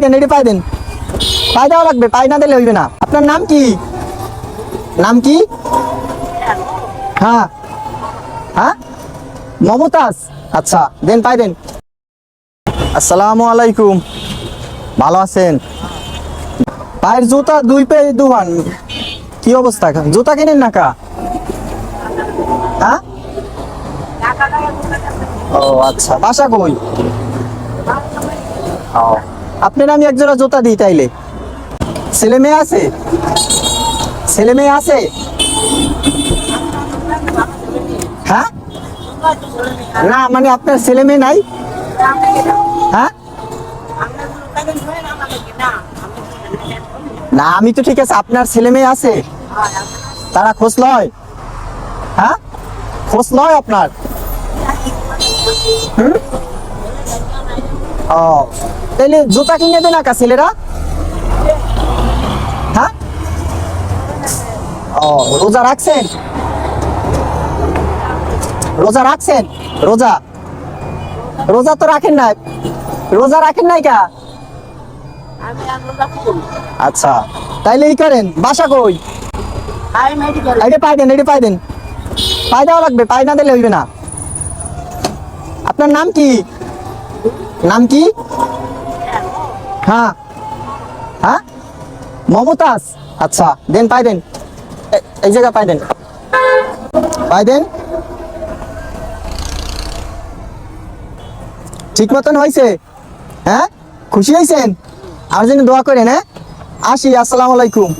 দেন, এটি পাই দেন, পাই দেওয়া লাগবে, পাই না দিলে হইবে না। আপনার নাম কি? নাম কি? হ্যাঁ হ্যাঁ, মমতাজ। আচ্ছা দেন, পাই দেন। আসসালামু আলাইকুম, ভালো আছেন? পায়ের জুতা দুই পে দুহান, কি অবস্থা? জুতা কিনেন না কা? হ্যাঁ, ও আচ্ছা, বাসা কই? ও, আপনার আমি একজোড়া জুতা দিই তাইলে। ছেলে মেয়ে আছে? ছেলে মেয়ে আছে? হ্যাঁ, না মানে আপনার ছেলে মেয়ে নাই? হ্যাঁ, না আমি তো ঠিক আছে, আপনার ছেলে মেয়ে আছে? তারা খোঁজ লয়? হ্যাঁ, খোঁজ লয় আপনার? হুম? ও, তাহলে জুতা কিনে দেন না ছেলেরা? হ্যাঁ, ও, রোজা রাখছেন? রোজা রাখছেন? রোজা, রোজা তো রাখেন না, রোজা রাখেন নাই কা? আচ্ছা, তাইলে ই করেন, বাসা কই? এটা পাই দেন, এটি পাই দেন, পাই দেওয়া লাগবে, পাই না দিলে হইবে না। আপনার নাম কি? নাম কি? হ্যাঁ হ্যাঁ, মমতাজ। আচ্ছা দেন, পাই দেন, এই জায়গা পাই দেন, পাই দেন। ঠিক মতন হয়েছে? হ্যাঁ, খুশি হয়েছেন? আমার জন্য দোয়া করেন। হ্যাঁ, আসি, আসসালামু আলাইকুম।